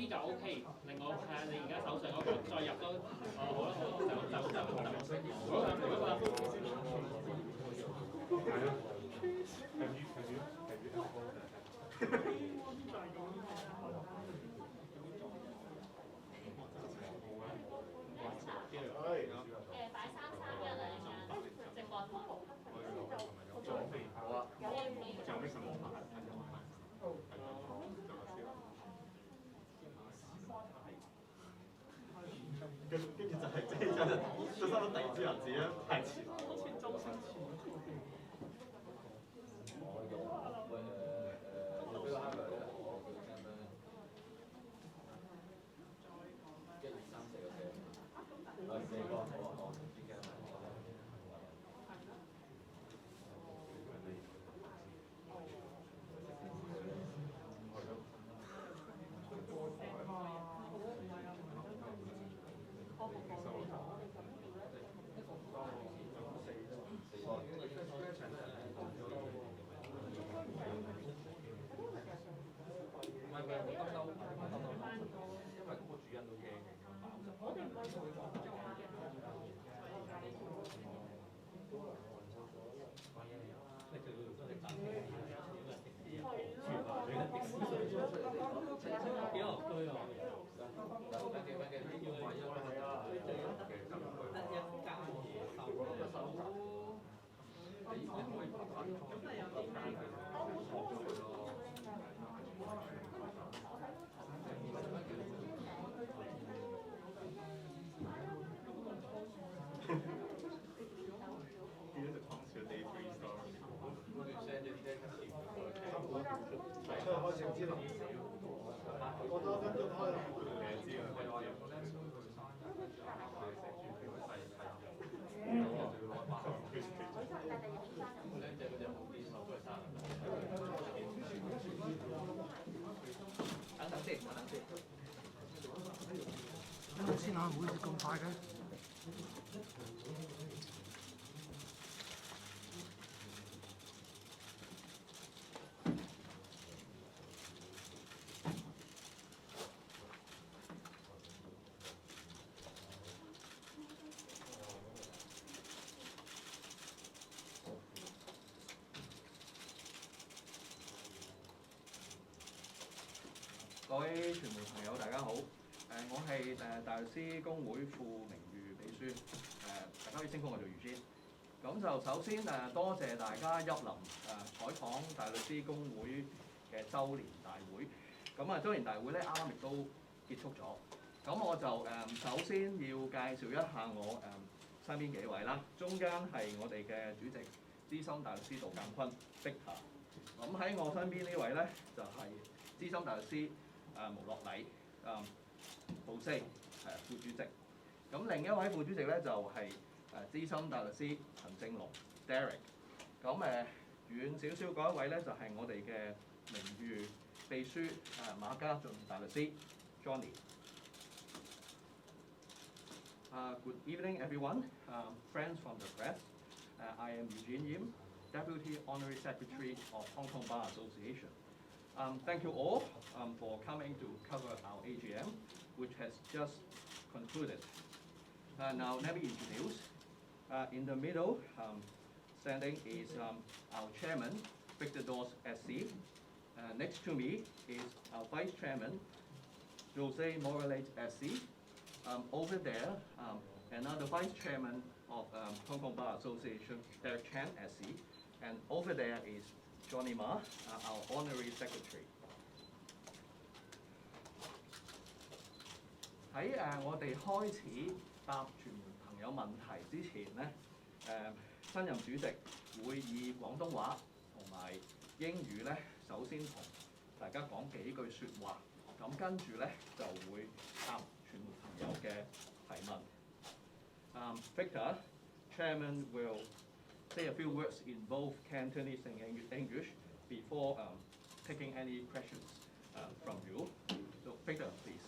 啲就 OK。另外睇下你而家手上嗰個再入多，好啦好啦，擺331嚟㗎，直播台。好啊。跟住就係即係就收到第二支銀紙咧，太遲啦。好似周星馳。等陣先嚇，唔好意思咁快嘅。各位傳媒朋友，大家好。我係大律師公會副名譽秘書，大家可以稱呼我做余先。咁就首先多謝大家蒞臨採訪大律師公會嘅週年大會。咁週年大會咧啱啱亦都結束咗。咁我就首先要介紹一下我身邊幾位啦。中間係我哋嘅主席資深大律師杜鑑坤 Victor。咁喺我身邊呢位咧就係資深大律師毛樂禮布西副主席。咁另一位副主席咧就係資深大律師陳正龍 Derek。咁遠少少嗰一位咧就係我哋嘅名譽秘書馬家俊大律師 Johnny。Good evening, everyone. Friends from the press. I am Eugene Yim, Deputy Honorary Secretary of Hong Kong Bar Association. Thank you all for coming to cover our AGM, which has just concluded. Now, let me introduce. In the middle, standing is our chairman, Victor Dawes SC. Next to me is our vice chairman, Jose Morales SC. Over there, another vice chairman of Hong Kong Bar Association, Derek Chan SC. And over there is Johnny Ma, our honorary secretary. 喺我哋開始答傳媒朋友問題之前咧，新任主席會以廣東話同埋英語咧，首先同大家講幾句説話，咁跟住咧就會答傳媒朋友嘅提問。Victor, Chairman will say a few words in both Cantonese and English before taking any questions from you. So Victor, please.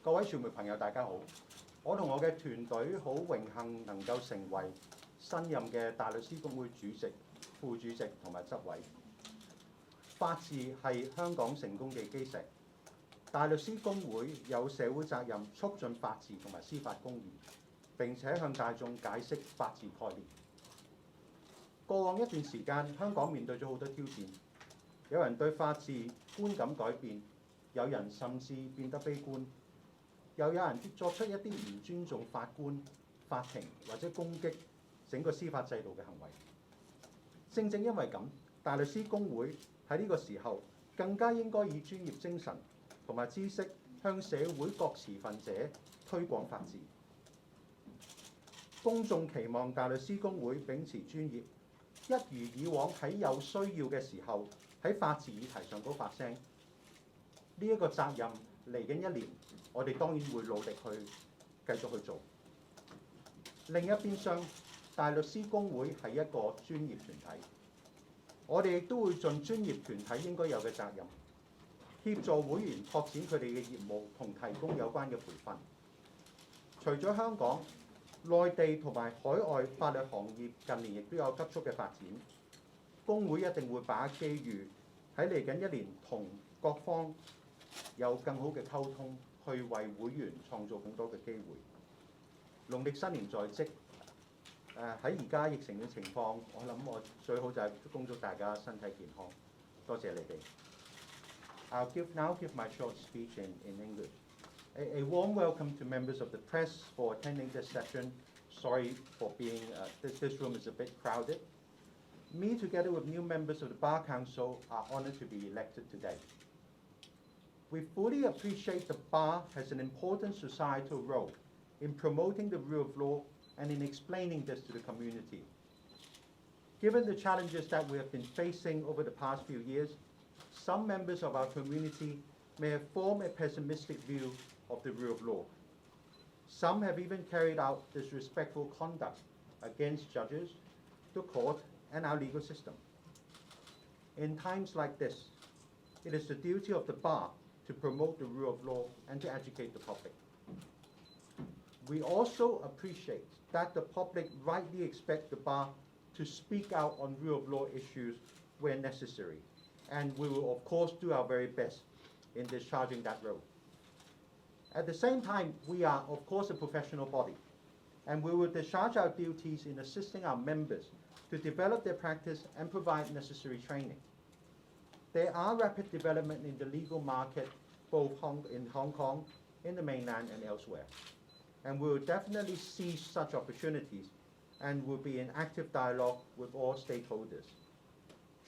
各位傳媒朋友，大家好。我同我嘅團隊好榮幸能夠成為新任嘅大律師公會主席、副主席同埋執委。法治係香港成功嘅基石，大律師公會有社會責任促進法治同埋司法公義，並且向大眾解釋法治概念。過往一段時間，香港面對咗好多挑戰，有人對法治觀感改變，有人甚至變得悲觀，又有人作出一啲唔尊重法官、法庭或者攻擊整個司法制度嘅行為。正正因為咁，大律師公會喺呢個時候更加應該以專業精神同埋知識向社會各持份者推廣法治。公眾期望大律師公會秉持專業，一如以往喺有需要嘅時候喺法治議題上都發聲。呢一個責任嚟緊一年，我哋當然會努力去繼續去做。另一邊廂，大律師公會係一個專業團體，我哋亦都會盡專業團體應該有嘅責任，協助會員拓展佢哋嘅業務同提供有關嘅培訓。除咗香港，內地同埋海外法律行業近年亦都有急速嘅發展，公會一定會把握機遇，喺嚟緊一年同各方有更好嘅溝通，去為會員創造更多嘅機會。農曆新年在即，喺而家疫情嘅情況，我諗我最好就係恭祝大家身體健康。多謝你哋。I'll now give my short speech in English. A warm welcome to members of the press for attending this session. Sorry for being, this room is a bit crowded. Me, together with new members of the Bar Council, are honored to be elected today. We fully appreciate the Bar has an important societal role in promoting the rule of law and in explaining this to the community. Given the challenges that we have been facing over the past few years, some members of our community may have formed a pessimistic view of the rule of law. Some have even carried out disrespectful conduct against judges, the court, and our legal system. In times like this, it is the duty of the Bar to promote the rule of law and to educate the public. We also appreciate that the public rightly expect the Bar to speak out on rule of law issues where necessary, and we will of course do our very best in discharging that role. At the same time, we are of course a professional body, and we will discharge our duties in assisting our members to develop their practice and provide necessary training. There are rapid development in the legal market, both in Hong Kong, in the mainland, and elsewhere. And we will definitely seize such opportunities and will be in active dialogue with all stakeholders.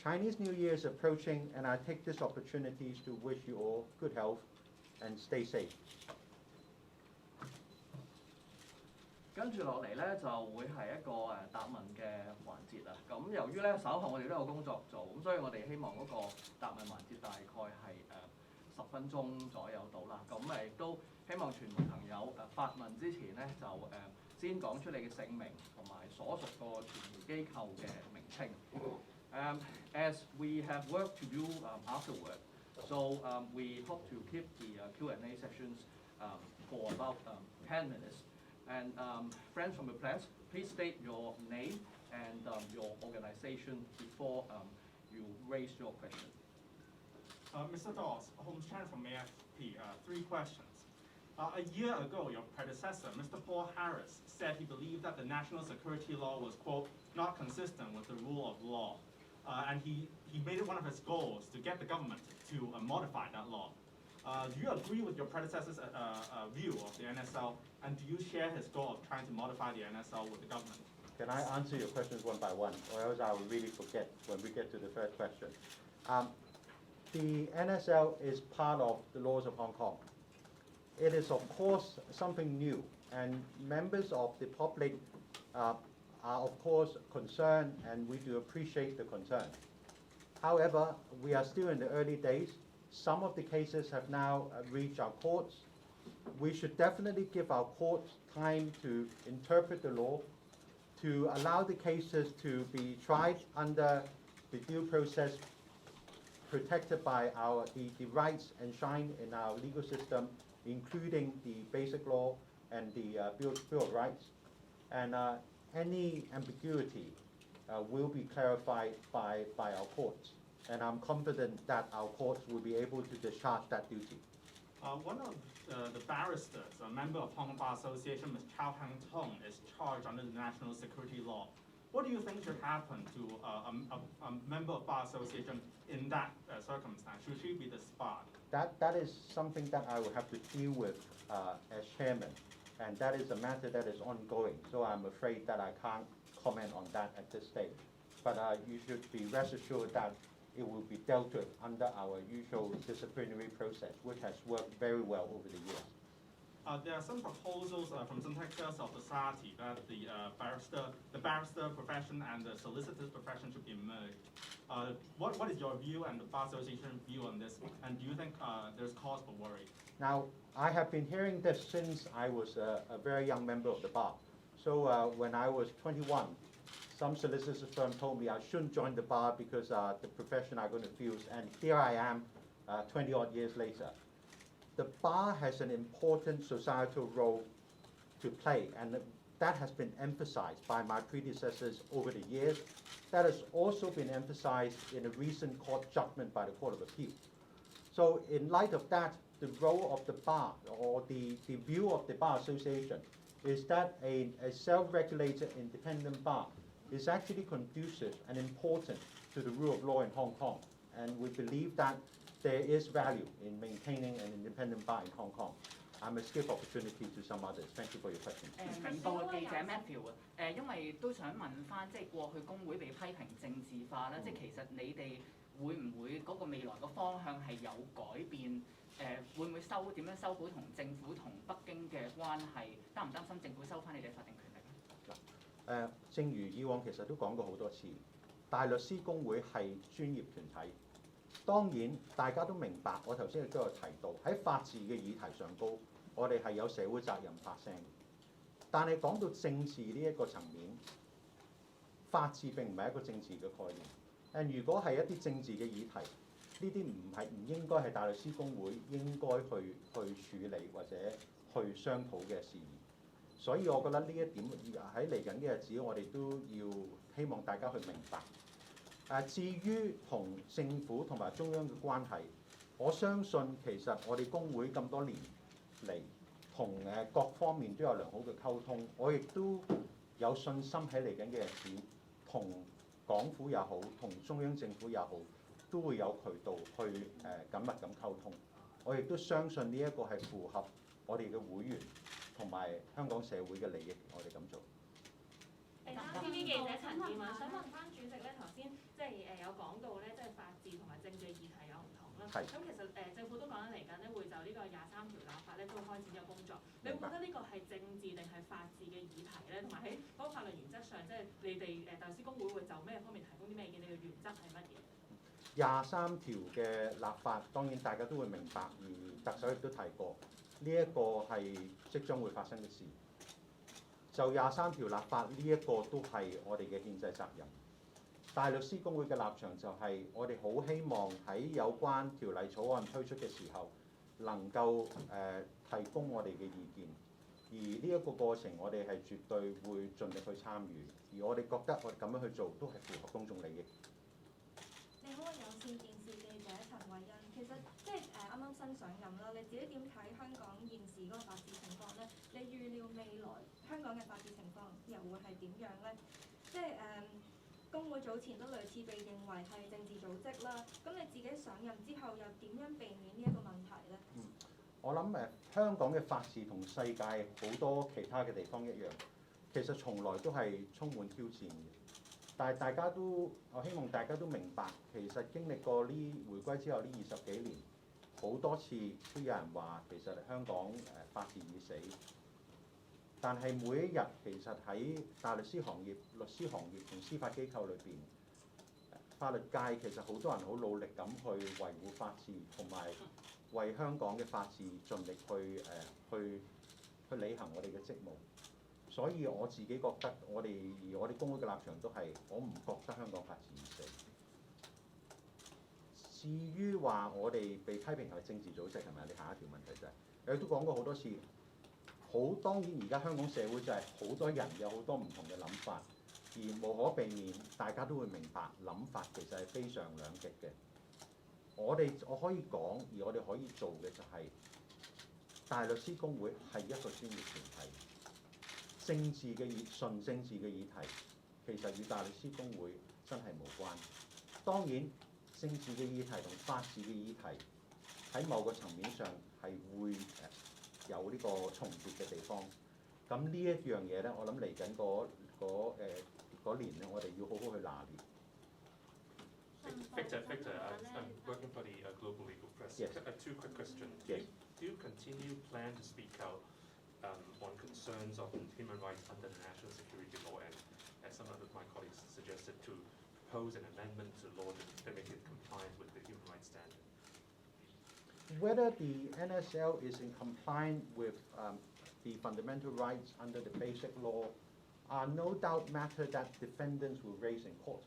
Chinese New Year is approaching, and I take this opportunity to wish you all good health and stay safe. 跟住落嚟咧，就會係一個答問嘅環節啦。咁由於咧稍後我哋都有工作做，咁所以我哋希望嗰個答問環節大概係10分鐘左右到啦。咁亦都希望傳媒朋友發問之前咧，就先講出你嘅姓名同埋所屬個傳媒機構嘅名稱。As we have work to do afterward, so we hope to keep the Q&A sessions for about 10 minutes. And friends from the press, please state your name and your organization before you raise your question. Mr. Dawes, Holmes Chan from AFP. 3 questions. A year ago, your predecessor, Mr. Paul Harris, said he believed that the national security law was, quote, not consistent with the rule of law. And he made it one of his goals to get the government to modify that law. Do you agree with your predecessor's view of the NSL, and do you share his goal of trying to modify the NSL with the government? Can I answer your questions one by one, or else I will really forget when we get to the third question? The NSL is part of the laws of Hong Kong. It is of course something new, and members of the public are of course concerned, and we do appreciate the concern. However, we are still in the early days. Some of the cases have now reached our courts. We should definitely give our courts time to interpret the law, to allow the cases to be tried under the due process protected by the rights enshrined in our legal system, including the Basic Law and the Bill of Rights. And any ambiguity will be clarified by our courts. And I'm confident that our courts will be able to discharge that duty. One of the barristers, a member of Hong Kong Bar Association, Ms. Chow Hang Tong, is charged under the national security law. What do you think should happen to a member of Bar Association in that circumstance? Should she be disbarred? That is something that I will have to deal with as chairman, and that is a matter that is ongoing. So I'm afraid that I can't comment on that at this stage. But you should be rest assured that it will be dealt with under our usual disciplinary process, which has worked very well over the years. There are some proposals from some sectors of society that the barrister profession and the solicitor's profession should be merged. What is your view and the Bar Association view on this? And do you think there's cause for worry? Now, I have been hearing this since I was a very young member of the bar. So when I was 21, some solicitor's firm told me I shouldn't join the bar because the profession are going to fuse, and here I am 20 odd years later. The bar has an important societal role to play, and that has been emphasized by my predecessors over the years. That has also been emphasized in a recent court judgment by the Court of Appeal. So in light of that, the role of the bar, or the view of the Bar Association, is that a self-regulated independent bar is actually conducive and important to the rule of law in Hong Kong. And we believe that there is value in maintaining an independent bar in Hong Kong. I must give opportunity to some others. Thank you for your question. 明報嘅記者 Matthew 因為都想問翻，即係過去工會被批評政治化啦，即係其實你哋會唔會嗰個未來個方向係有改變？會唔會點樣修補同政府同北京嘅關係？擔唔擔心政府收翻你哋法定權力咧？正如以往其實都講過好多次，大律師公會係專業團體。當然，大家都明白，我頭先亦都有提到，喺法治嘅議題上高，我哋係有社會責任發聲。但係講到政治呢一個層面，法治並唔係一個政治嘅概念。如果係一啲政治嘅議題，呢啲唔應該係大律師公會應該去處理或者去商討嘅事宜。所以我覺得呢一點喺嚟緊嘅日子，我哋都要希望大家去明白。至於同政府同埋中央嘅關係，我相信其實我哋公會咁多年嚟，同各方面都有良好嘅溝通。我亦都有信心喺嚟緊嘅日子，同港府也好，同中央政府也好，都會有渠道去緊密咁溝通。我亦都相信呢一個係符合我哋嘅會員同埋香港社會嘅利益，我哋咁做。TV 記者陳建敏想問翻主席咧，頭先即係有講到咧，即係法治同埋政治議題有唔同啦。咁其實政府都講緊嚟緊咧，會就呢個23條立法咧都會開展呢個工作。你會覺得呢個係政治定係法治嘅議題咧？同埋喺嗰個法律原則上，即係你哋大律師公會會就咩方面提供啲咩意見？你嘅原則係乜嘢？23條嘅立法，當然大家都會明白，而特首亦都提過，呢一個係即將會發生嘅事。就23條立法呢一個都係我哋嘅憲制責任。大律師公會嘅立場就係我哋好希望喺有關條例草案推出嘅時候，能夠提供我哋嘅意見。而呢一個過程，我哋係絕對會盡力去參與。而我哋覺得我哋咁樣去做都係符合公眾利益。你好，有線電視記者陳慧欣。其實即係啱啱新上任啦，你自己點睇香港現時嗰個法治情況咧？你預料未來香港嘅法治情況又會係點樣咧？即係公會早前都類似被認為係政治組織啦。咁你自己上任之後又點樣避免呢一個問題咧？我諗香港嘅法治同世界好多其他嘅地方一樣，其實從來都係充滿挑戰嘅。但係我希望大家都明白，其實經歷過回歸之後呢20幾年，好多次都有人話其實香港法治已死。但係每一日其實喺大律師行業、律師行業同司法機構裏邊，法律界其實好多人好努力咁去維護法治，同埋為香港嘅法治盡力去履行我哋嘅職務。所以我自己覺得我哋公會嘅立場都係，我唔覺得香港法治已死。至於話我哋被批評係政治組織係咪？你下一條問題就係，你都講過好多次。當然而家香港社會就係好多人有好多唔同嘅諗法，而無可避免，大家都會明白諗法其實係非常兩極嘅。我可以講，而我哋可以做嘅就係大律師公會係一個專業團體，純政治嘅議題，其實與大律師公會真係無關。當然，政治嘅議題同法治嘅議題喺某個層面上係會有呢個重疊嘅地方。咁呢一樣嘢咧，我諗嚟緊嗰年咧，我哋要好好去拿捏。Victor, I'm working for the Global Legal Press. Yes. Two quick questions. Yes. Do you continue plan to speak out on concerns of human rights under the national security law, and as some of my colleagues suggested, to propose an amendment to law that make it compliant with the human rights standard? Whether the NSL is in compliance with the fundamental rights under the basic law are no doubt matter that defendants will raise in court.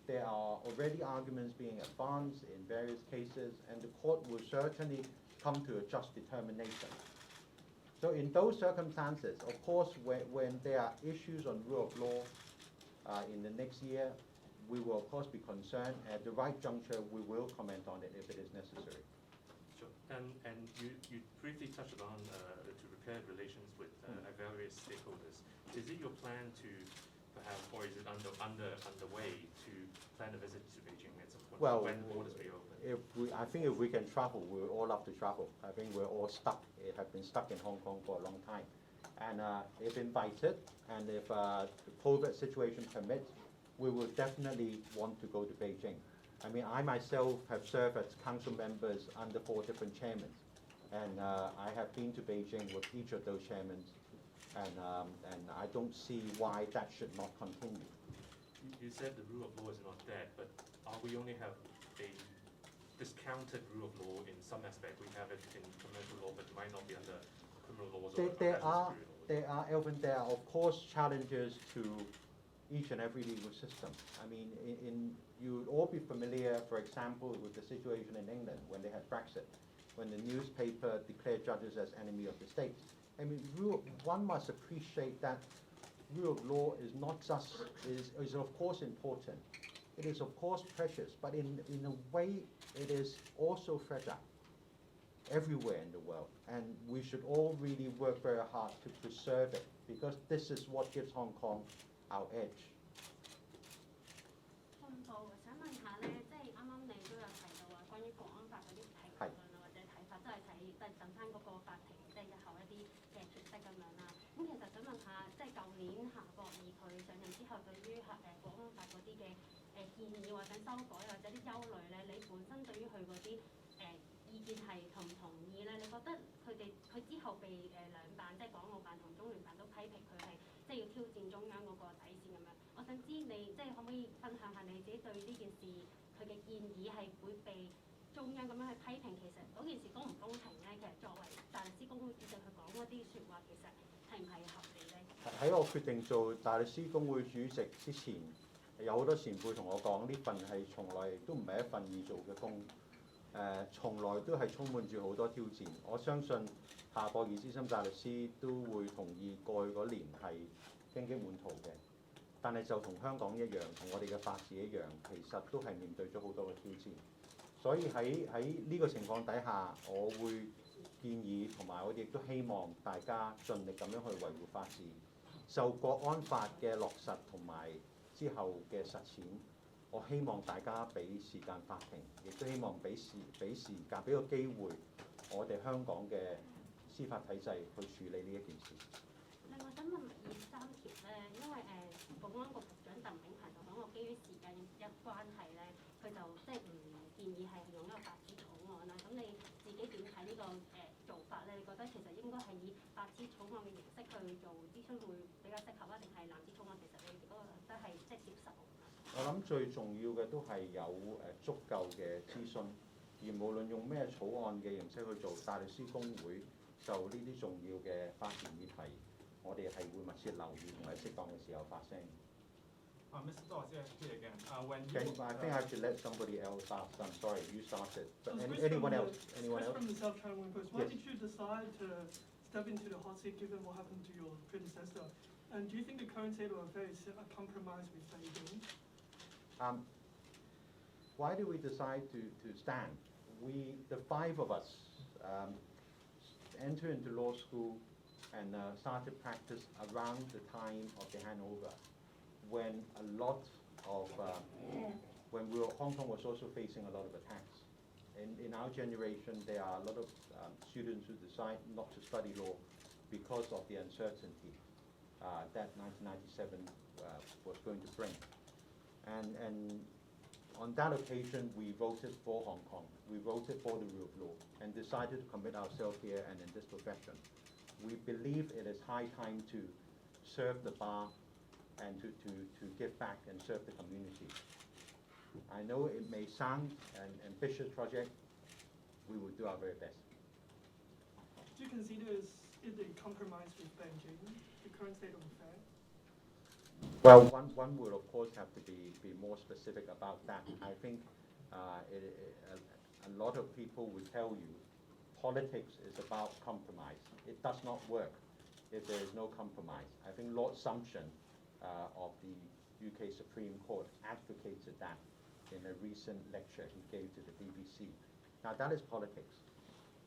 There are already arguments being advanced in various cases, and the court will certainly come to a just determination. So in those circumstances, of course, when there are issues on rule of law in the next year, we will of course be concerned. At the right juncture, we will comment on it if it is necessary. Sure. And you briefly touched on to repair relations with various stakeholders. Is it your plan to perhaps, or is it underway to plan a visit to Beijing at some point when borders reopen? I think if we can travel, we would all love to travel. I think we're all have been stuck in Hong Kong for a long time. And if invited, and if the COVID situation permits, we will definitely want to go to Beijing. I mean, I myself have served as council members under 4 different chairmen. And I have been to Beijing with each of those chairmen. And I don't see why that should not continue. You said the rule of law is not dead, but we only have a discounted rule of law in some aspect. We have it in commercial law, but it might not be under criminal laws or There are, Elvin, there are of course challenges to each and every legal system. I mean, you would all be familiar, for example, with the situation in England when they had Brexit, when the newspaper declared judges as enemy of the state. I mean, one must appreciate that rule of law is not just, is of course important. It is of course precious, but in a way it is also fragile everywhere in the world. And we should all really work very hard to preserve it, because this is what gives Hong Kong our edge. 信報想問下咧，即係啱啱你都有提到話關於國安法嗰啲評論啊或者睇法，都係等翻嗰個法庭即係日後一啲嘅詮釋咁樣啦。咁其實想問下，即係舊年夏博義佢上任之後，對於國安法嗰啲嘅建議或者修改或者啲憂慮咧，你本身對於佢嗰啲意見係同唔同意咧？你覺得佢之後被兩辦即係港澳辦同中聯辦都批評佢係即係要挑戰中央嗰個底線咁樣。我想知你即係可唔可以分享下你自己對呢件事佢嘅建議係會被中央咁樣去批評，其實嗰件事公唔公平咧？其實作為大律師公會主席，佢講嗰啲説話其實係唔係合理咧？喺我決定做大律師公會主席之前，有好多前輩同我講，呢份係從來都唔係一份易做嘅工。從來都係充滿住好多挑戰。我相信夏博義資深大律師都會同意過去嗰年係荊棘滿途嘅，但係就同香港一樣，同我哋嘅法治一樣，其實都係面對咗好多嘅挑戰。所以喺呢個情況底下，我會建議同埋我哋亦都希望大家盡力咁樣去維護法治，就國安法嘅落實同埋之後嘅實踐。我希望大家俾時間法庭，亦都希望俾時間，俾個機會我哋香港嘅司法體制去處理呢一件事。另外想問23條咧，因為保安局局長鄧炳強就講過，基於時間關係咧，佢就即係唔建議係用一個白紙草案啦。咁你自己點睇呢個做法咧？你覺得其實應該係以白紙草案嘅形式去做諮詢會比較適合啊，定係藍紙草案？其實你嗰個覺得係即係接受？我諗最重要嘅都係有足夠嘅諮詢，而無論用咩草案嘅形式去做，大律師公會就呢啲重要嘅法治議題，我哋係會密切留意同埋適當嘅時候發聲。Mr. Dawes, here again. I think I should let somebody else ask. I'm sorry, you started. But anyone else? Anyone else? From the South China Morning Post. Why Yes. did you decide to step into the hot seat given what happened to your predecessor? And do you think the current state of affairs is a compromise with Beijing? Why did we decide to stand? The 5 of us entered into law school and started practice around the time of the handover, when a lot of, Hong Kong was also facing a lot of attacks. In our generation, there are a lot of students who decide not to study law because of the uncertainty that 1997 was going to bring. And on that occasion, we voted for Hong Kong. We voted for the rule of law and decided to commit ourselves here and in this profession. We believe it is high time to serve the bar and to give back and serve the community. I know it may sound an ambitious project. We will do our very best. Do you consider it a compromise with Beijing, the current state of affairs? Well, one will of course have to be more specific about that. I think a lot of people will tell you politics is about compromise. It does not work if there is no compromise. I think Lord Sumption of the UK Supreme Court advocated that in a recent lecture he gave to the BBC. Now that is politics,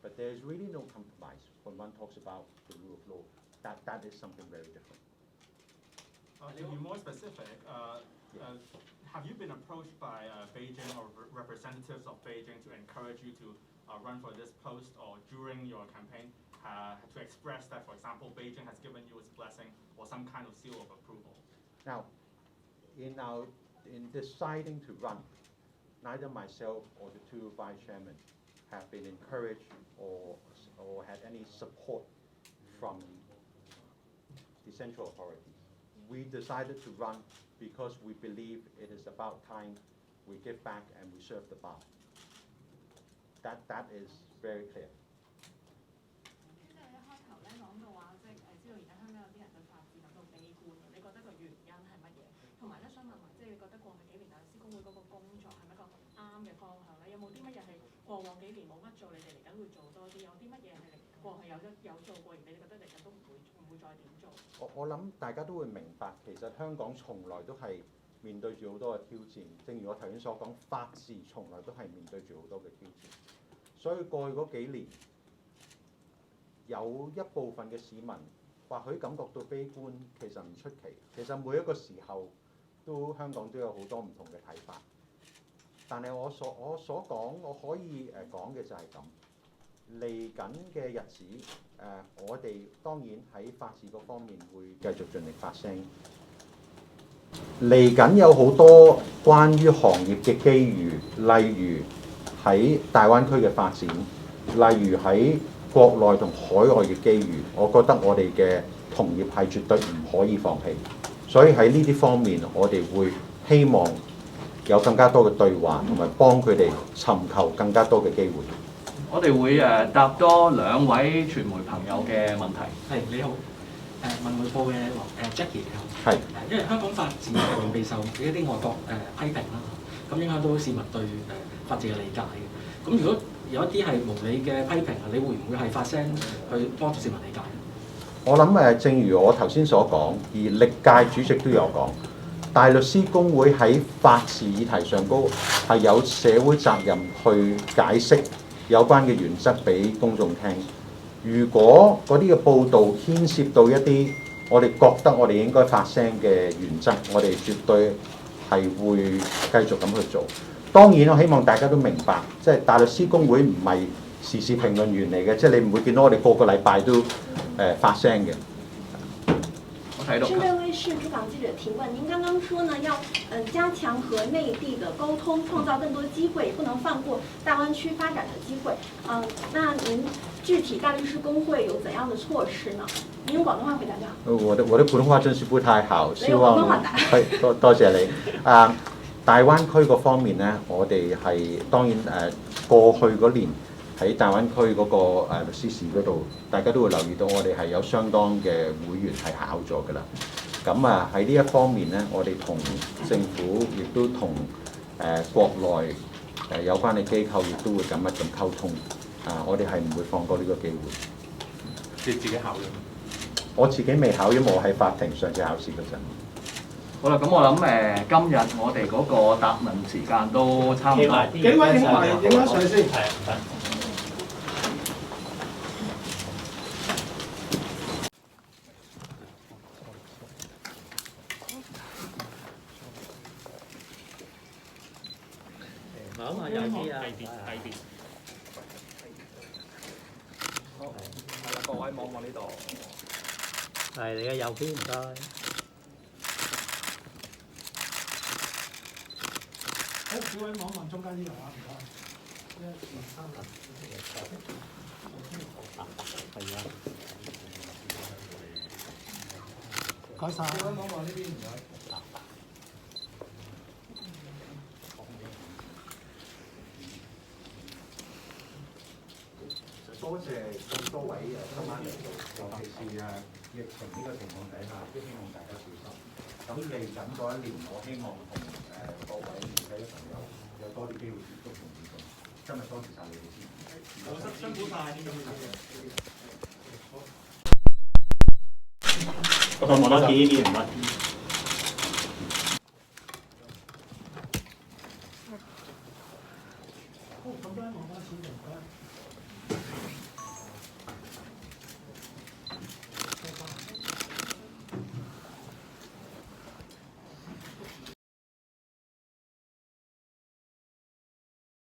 but there is really no compromise when one talks about the rule of law. That is something very different. To be more specific, have you been approached by Beijing or representatives of Beijing to encourage you to run for this post, or during your campaign to express that, for example, Beijing has given you its blessing or some kind of seal of approval? Now, in deciding to run, neither myself or the two vice chairmen have been encouraged or had any support from the central authorities. We decided to run because we believe it is about time we give back and we serve the bar. That is very clear. 即係一開頭咧講到話，即係知道而家香港有啲人對法治感到悲觀嘅，你覺得個原因係乜嘢？同埋咧想問埋，即係你覺得過去幾年大律師公會嗰個工作係咪一個啱嘅方向咧？有冇啲乜嘢係過往幾年冇乜做，你哋嚟緊會做多啲？有啲乜嘢係過去有做過，而你哋覺得嚟緊都唔會再點做？我諗大家都會明白，其實香港從來都係面對住好多嘅挑戰。正如我頭先所講，法治從來都係面對住好多嘅挑戰。所以過去嗰幾年，有一部分嘅市民或許感覺到悲觀，其實唔出奇。其實每一個時候香港都有好多唔同嘅睇法。但係我所講，我可以講嘅就係咁。嚟緊嘅日子，我哋當然喺法治嗰方面會繼續盡力發聲。嚟緊有好多關於行業嘅機遇，例如喺大灣區嘅發展，例如喺國內同海外嘅機遇，我覺得我哋嘅同業係絕對唔可以放棄。所以喺呢啲方面，我哋會希望有更加多嘅對話，同埋幫佢哋尋求更加多嘅機會。我哋會答多兩位傳媒朋友嘅問題。係你好，文匯報嘅Jackie 你好。係。因為香港法治備受一啲外國批評啦，咁影響到市民對法治嘅理解嘅。咁如果有一啲係無理嘅批評，你會唔會係發聲去幫助市民理解？我諗正如我頭先所講，而歷屆主席都有講，大律師公會喺法治議題上高係有社會責任去解釋有關嘅原則俾公眾聽。如果嗰啲嘅報導牽涉到一啲我哋覺得我哋應該發聲嘅原則，我哋絕對係會繼續咁去做。當然，我希望大家都明白，即係大律師公會唔係時事評論員嚟嘅，即係你唔會見到我哋個個禮拜都發聲嘅。身为卫视驻港记者提问，您刚刚说呢，要加强和内地的沟通，创造更多机会，也不能放过大湾区发展的机会。那您具体大律师公会有怎样的措施呢？您用廣東話回答就好。我的普通話真是不太好，希望多謝你。大灣區嗰方面呢，我哋係當然過去嗰年喺大灣區嗰個律師事嗰度，大家都會留意到我哋係有相當嘅會員係考咗㗎啦。咁喺呢一方面呢，我哋同政府亦都同國內有關嘅機構亦都會緊密咁溝通。我哋係唔會放過呢個機會。你自己考嘅？我自己未考，因為我喺法庭上次考試嗰陣。好啦，咁我諗今日我哋嗰個答問時間都差唔多。幾位影埋上先。好嘛，有啲啊，低啲。好，係啦，各位望望呢度。係你嘅右邊，唔該。好，幾位望望中間呢度啊，唔該。1、2、3，係啊。唔該晒。幾位望望呢邊，唔該。多謝咁多位今晚嚟到，尤其是疫情呢個情況底下，都希望大家小心。咁嚟緊嗰一年，我希望同各位媒體嘅朋友有多啲機會接觸同互動。今日多謝晒你哋先。好，辛苦晒。我望多啲呢邊唔該。